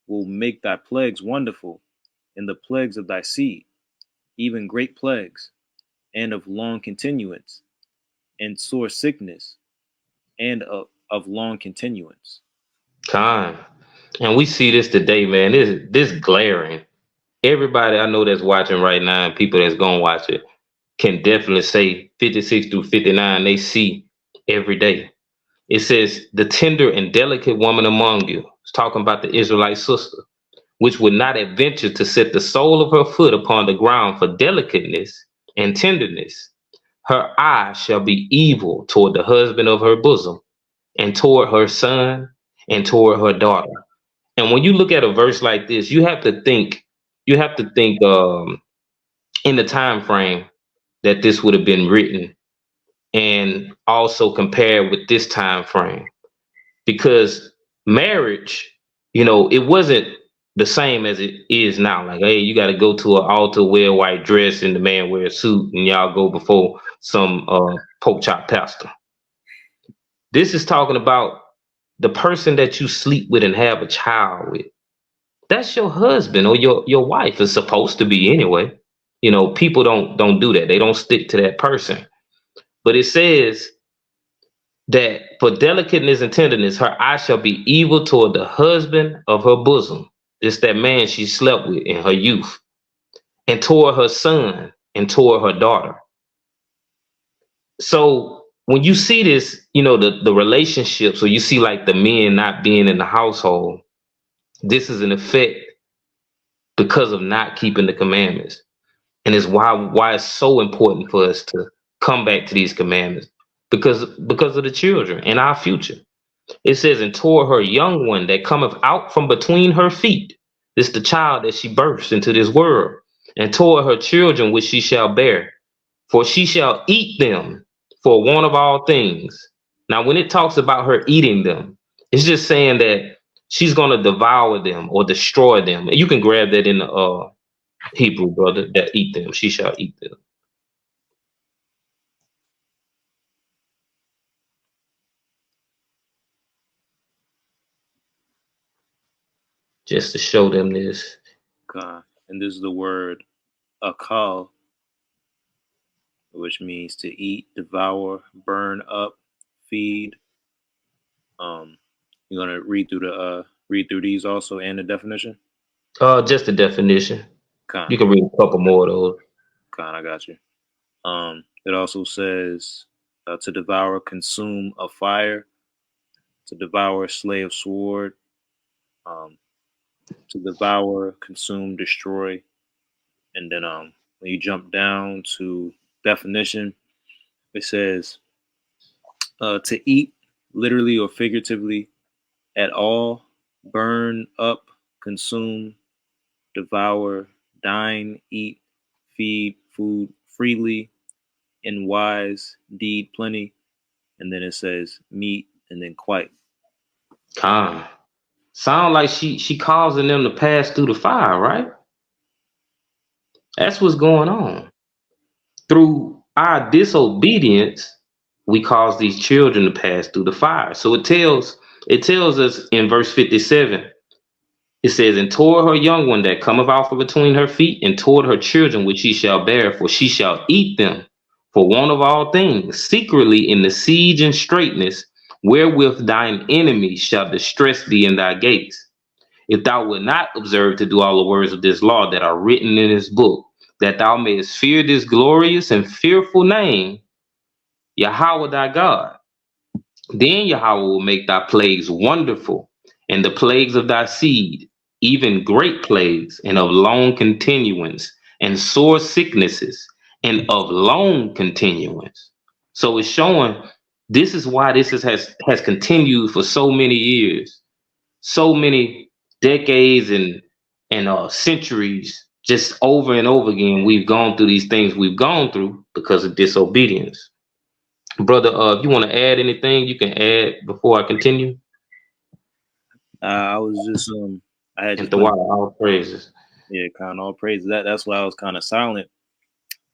will make thy plagues wonderful, and the plagues of thy seed, even great plagues, and of long continuance, and sore sickness, and of long continuance. Time. And we see this today, man. This glaring. Everybody I know that's watching right now and people that's gonna watch it can definitely say 56 through 59 they see every day. It says, the tender and delicate woman among you. It's talking about the Israelite sister, which would not adventure to set the sole of her foot upon the ground for delicateness and tenderness. Her eye shall be evil toward the husband of her bosom, and toward her son, and toward her daughter. And when you look at a verse like this, you have to think in the time frame that this would have been written, and also compare with this time frame, because marriage, it wasn't the same as it is now. Like, hey, you got to go to an altar, wear a white dress, and the man wear a suit, and y'all go before some pork chop pastor. This is talking about the person that you sleep with and have a child with. That's your husband or your wife. Is supposed to be anyway. People don't do that. They don't stick to that person. But it says that for delicateness and tenderness, her eye shall be evil toward the husband of her bosom. It's that man she slept with in her youth, and toward her son, and toward her daughter. So when you see this, the relationships, or you see like the men not being in the household, this is an effect because of not keeping the commandments. And it's why it's so important for us to come back to these commandments, because of the children and our future. It says, and toward her young one that cometh out from between her feet. This the child that she births into this world. And toward her children which she shall bear. For she shall eat them for want of all things. Now, when it talks about her eating them, it's just saying that she's going to devour them or destroy them. And you can grab that in the Hebrew, brother, that eat them. She shall eat them. Just to show them this. And this is the word akal, which means to eat, devour, burn up, feed. You're gonna read through these also and the definition. Just the definition. Con, You can read a couple more of those. I got you. It also says to devour, consume a fire, to devour, slay of sword, to devour, consume, destroy. And then when you jump down to definition, it says to eat, literally or figuratively, at all, burn up, consume, devour, dine, eat, feed, food freely, in wise, deed plenty, and then it says meat, and then quite. Con. Sound like she causing them to pass through the fire, right? That's what's going on. Through our disobedience, we cause these children to pass through the fire. So it tells us in verse 57. It says, and toward her young one that cometh out from between her feet, and toward her children which she shall bear, for she shall eat them for want of all things, secretly in the siege and straitness, wherewith thine enemies shall distress thee in thy gates. If thou wilt not observe to do all the words of this law that are written in this book, that thou mayest fear this glorious and fearful name, Yahweh thy God, then Yahweh will make thy plagues wonderful, and the plagues of thy seed, even great plagues, and of long continuance, and sore sicknesses, and of long continuance. So it's showing this is why has continued for so many years, so many decades and centuries, just over and over again. We've gone through these things we've gone through because of disobedience. Brother, if you want to add anything, you can add before I continue. I was just I had And just the put water, all praises. yeah, kind of all praise. That's why I was kind of silent.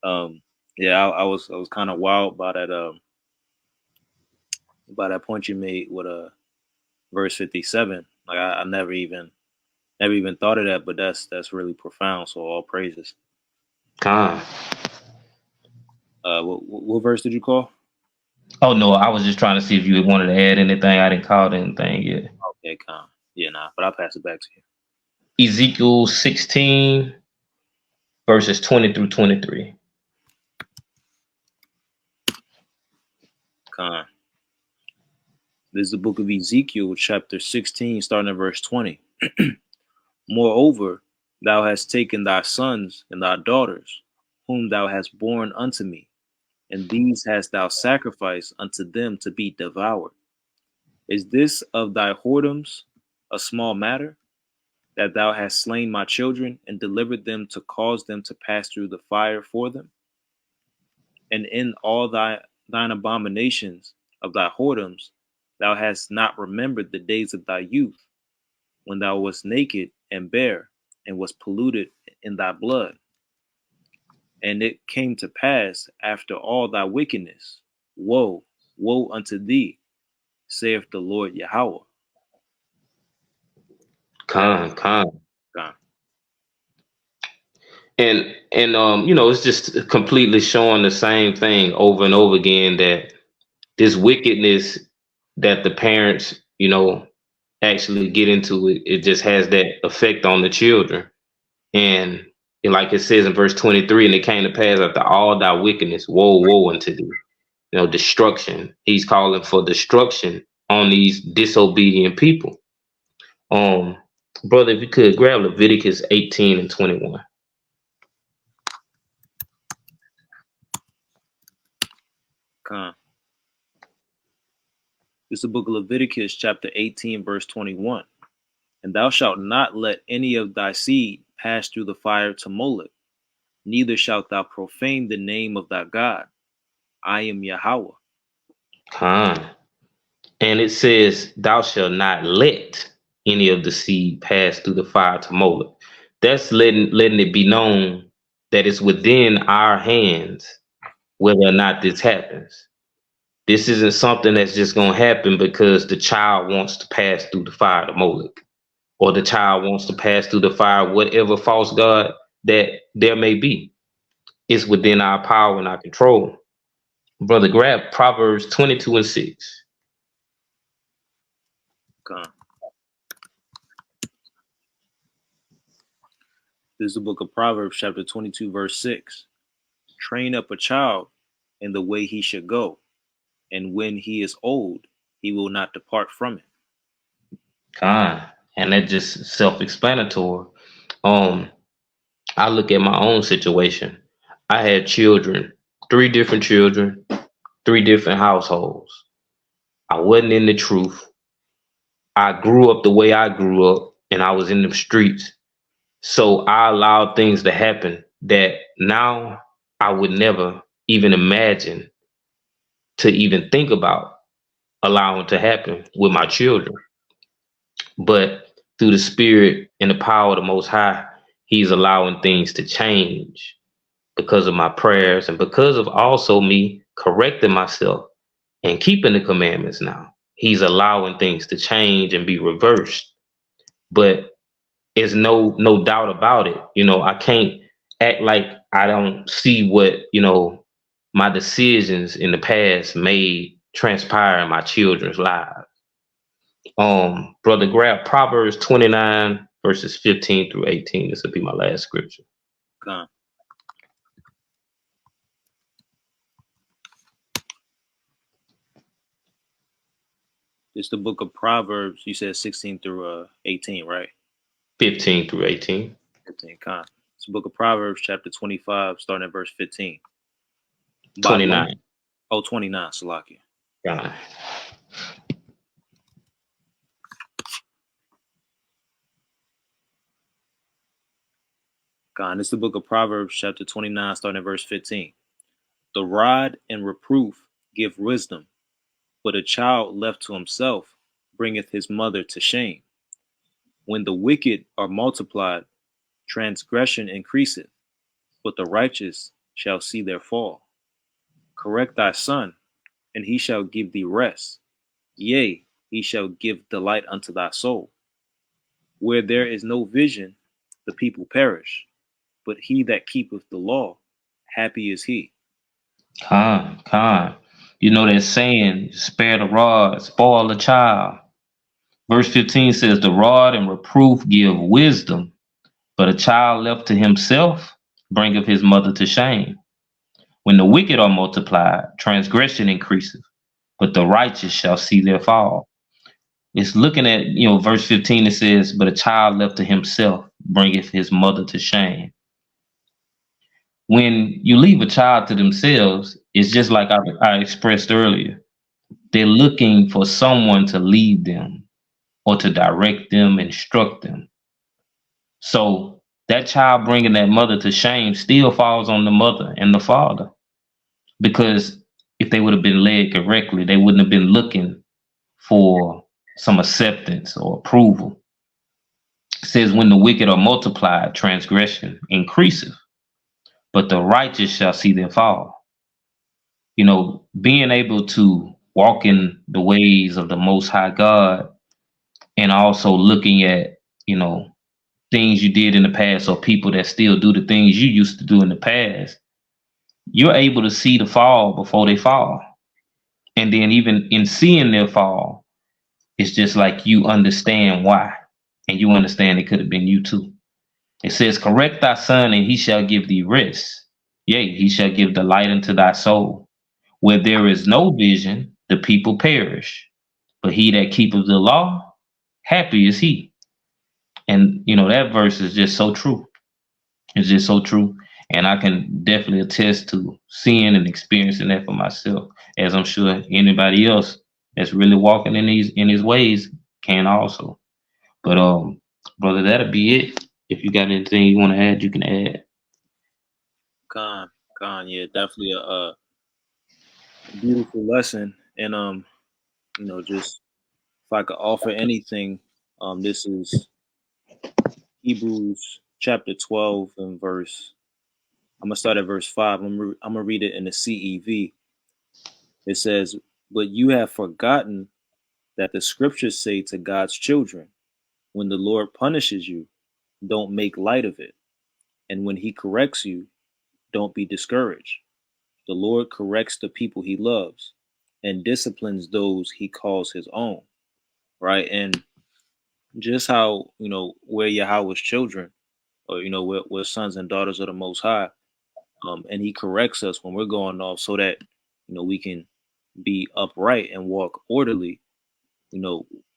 Yeah, I was kind of wild by that point you made with verse 57. Like I never even thought of that, but that's really profound. So all praises. Con. What verse did you call? Oh no, I was just trying to see if you wanted to add anything. I didn't call anything yet. Okay, con. Yeah, nah, but I'll pass it back to you. Ezekiel 16, verses 20 through 23. Con. This is the book of Ezekiel, chapter 16, starting at verse 20. Moreover, thou hast taken thy sons and thy daughters, whom thou hast borne unto me, and these hast thou sacrificed unto them to be devoured. Is this of thy whoredoms a small matter, that thou hast slain my children and delivered them to cause them to pass through the fire for them? And in all thine abominations of thy whoredoms, thou hast not remembered the days of thy youth, when thou wast naked and bare, and was polluted in thy blood. And it came to pass after all thy wickedness, woe, woe unto thee, saith the Lord Yahweh. Con. God. And it's just completely showing the same thing over and over again, that this wickedness that the parents, actually get into, it just has that effect on the children. And like it says in verse 23, and it came to pass after all thy wickedness, woe, woe unto thee. Destruction. He's calling for destruction on these disobedient people. Brother, if you could grab Leviticus 18 and 21. Con. This is the book of Leviticus, chapter 18, verse 21. And thou shalt not let any of thy seed pass through the fire to Moloch, neither shalt thou profane the name of thy God. I am Yahweh. Con. And it says, thou shalt not let any of the seed pass through the fire to Moloch. That's letting it be known that it's within our hands whether or not this happens. This isn't something that's just going to happen because the child wants to pass through the fire to Moloch, or the child wants to pass through the fire, whatever false god that there may be. It's within our power and our control. Brother, grab Proverbs 22 and 6. Con. This is the book of Proverbs, chapter 22, verse 6. Train up a child in the way he should go, and when he is old, he will not depart from it. Con. And that's just self-explanatory. I look at my own situation. I had children, 3 different children, 3 different households. I wasn't in the truth. I grew up the way I grew up, and I was in the streets. So I allowed things to happen that now I would never even imagine to even think about allowing to happen with my children. But through the spirit and the power of the Most High, He's allowing things to change because of my prayers and because of also me correcting myself and keeping the commandments now. He's allowing things to change and be reversed. But it's no doubt about it. I can't act like I don't see what, my decisions in the past made transpire in my children's lives. Brother, grab Proverbs 29 verses 15 through 18. This will be my last scripture. Con. It's the book of Proverbs. You said 16 through 18, right? 15 through 18. 15. Con. It's the book of Proverbs, chapter 25, starting at verse 15. 29. Oh, 29, Salakia. God. Con. It's the book of Proverbs, chapter 29, starting at verse 15. The rod and reproof give wisdom, but a child left to himself bringeth his mother to shame. When the wicked are multiplied, transgression increaseth, but the righteous shall see their fall. Correct thy son, and he shall give thee rest. Yea, he shall give delight unto thy soul. Where there is no vision, the people perish, but he that keepeth the law, happy is he. Con. You know that saying, spare the rod, spoil the child. Verse 15 says, the rod and reproof give wisdom, but a child left to himself bringeth his mother to shame. When the wicked are multiplied, transgression increaseth, but the righteous shall see their fall. It's looking at, verse 15, it says, but a child left to himself bringeth his mother to shame. When you leave a child to themselves, it's just like I expressed earlier. They're looking for someone to lead them or to direct them, instruct them. So that child bringing that mother to shame still falls on the mother and the father. Because if they would have been led correctly, they wouldn't have been looking for some acceptance or approval. It says, when the wicked are multiplied, transgression increaseth, but the righteous shall see their fall. Being able to walk in the ways of the Most High God and also looking at, things you did in the past or people that still do the things you used to do in the past, you're able to see the fall before they fall. And then even in seeing their fall, it's just like you understand why. And you understand it could have been you too. It says, correct thy son, and he shall give thee rest. Yea, he shall give delight unto thy soul. Where there is no vision, the people perish. But he that keepeth the law, happy is he. And, that verse is just so true. It's just so true. And I can definitely attest to seeing and experiencing that for myself, as I'm sure anybody else that's really walking in his ways can also. But brother, that'll be it. If you got anything you want to add, you can add. Con, yeah, definitely a beautiful lesson. And just if I could offer anything, this is Hebrews chapter 12 and verse. I'm gonna start at verse 5. I'm gonna read it in the CEV. It says, "But you have forgotten that the scriptures say to God's children, when the Lord punishes you, don't make light of it, and when He corrects you, don't be discouraged. The Lord corrects the people He loves, and disciplines those He calls His own." Right, and just how we're Yahweh's children, or we're sons and daughters of the Most High, and He corrects us when we're going off, so that we can be upright and walk orderly.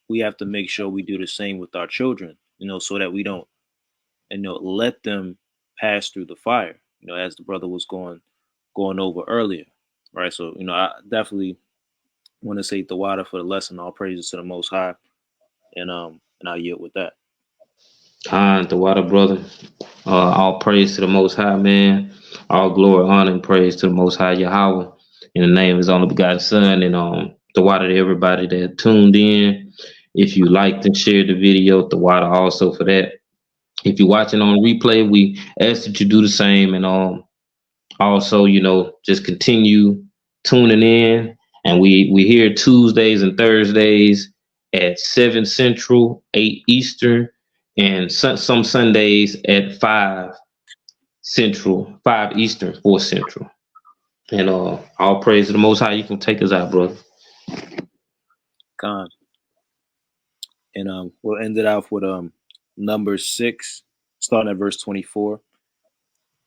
We have to make sure we do the same with our children, so that we don't, let them pass through the fire. As the brother was going over earlier, right? So I definitely want to say the water for the lesson. All praises to the Most High. And I'll yield with that. The water, brother. All praise to the Most High, man. All glory, honor, and praise to the Most High Yahweh. In the name of His only begotten Son, and the water to everybody that tuned in. If you liked and shared the video, the water also for that. If you're watching on replay, we ask that you do the same, and also, just continue tuning in. And we here Tuesdays and Thursdays at 7 Central, 8 Eastern, and some Sundays at 5 Central, 5 Eastern, 4 Central. And all praise to the Most High. You can take us out, brother. Con. And we'll end it off with Numbers 6, starting at verse 24.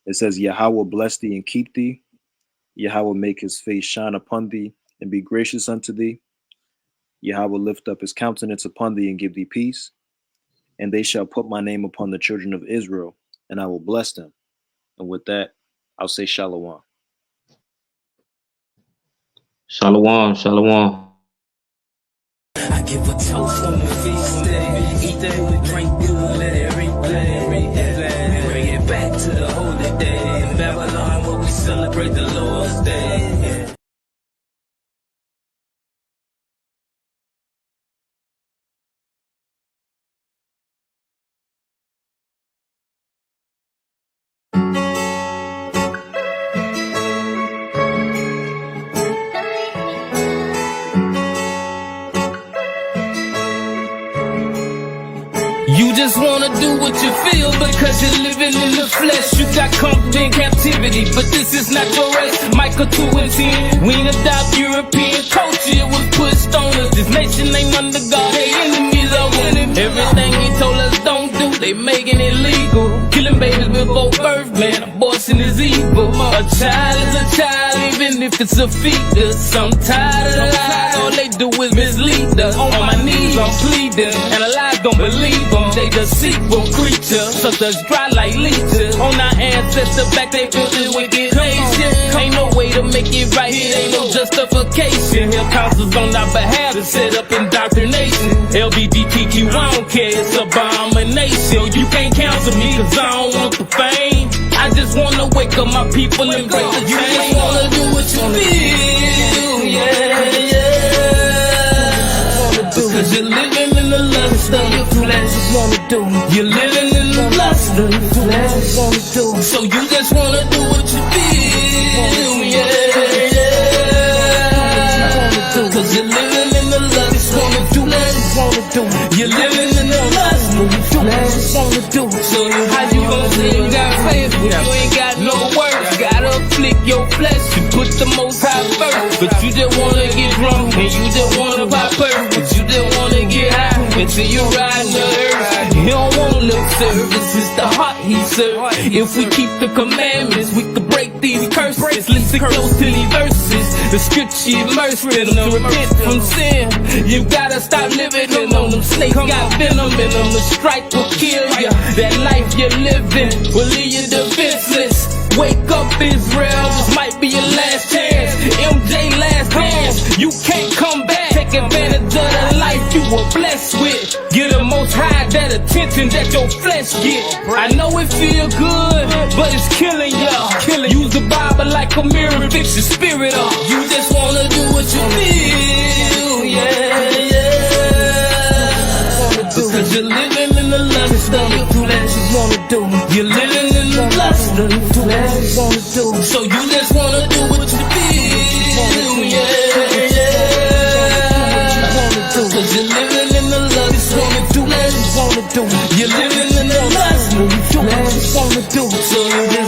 It says, Yahweh bless thee and keep thee. Yahweh make his face shine upon thee and be gracious unto thee. Yahweh lift up his countenance upon thee and give thee peace. And they shall put my name upon the children of Israel, and I will bless them. And with that, I'll say Shalom. Shalom, shalom. I give a toast on the feast day. Eat that we drink good, let it replay. Bring it back to the holy day. In Babylon, where we celebrate the Lord's day. You just wanna do what you feel because you're living in the flesh. You got comfort in captivity, but this is not your race. Michael 2 and 10. We ain't adopt European culture, it was pushed on us. This nation ain't under God, they enemies are winning. Everything he told us don't do, they making it legal. Killing babies before birth, man, abortion is evil. A child is a child, even if it's a fetus. I'm tired of the lies, all they do is mislead us. On my knees I'm pleading, and the lies don't believe them. They deceitful creatures, sucked us dry like leeches. On our ancestors back, they built this wicked nation. Ain't no way to make it right, it ain't no justification. Here counsels on our behalf to set up indoctrination. LGBTQ, I don't care, it's abomination. You can't counsel me, cause I don't want the fame. I just wanna wake up my people and break the chain. You just wanna do what you feel, yeah. Because you're living in the lust of your flesh. You're living in the lust of your flesh. So you just wanna do what you feel, yeah. Cause you're living in the lust of your flesh. You're living in the lust of your flesh. So how you gonna say you got faith when you ain't got no words? Gotta afflict your flesh. You put the Most High first, but you just wanna get drunk and you just wanna buy purse, but you just wanna get high until you ride the earth. He don't want lip service, it's the heart he serves. If we keep the commandments, we could break these curses. Listen close to these verses. The scripture immersed in them to repent from sin. You gotta stop living in them. Them snakes got venom in them. The strike will kill you. That life you're living will leave you defenseless. Wake up, Israel, this might be your last chance. MJ last dance, you can't come back. Take advantage of the life you were blessed with. Get the Most High that attention that your flesh get. I know it feel good, but it's killing y'all. Use the Bible like a mirror, fix your spirit up. You just wanna do what you feel, yeah. Because you're living in the lust of your flesh. You're living in the lust of your flesh. So you just wanna do what you feel, yeah. Cause you're living in the lust of your flesh. You're living in the lust of your flesh. So you just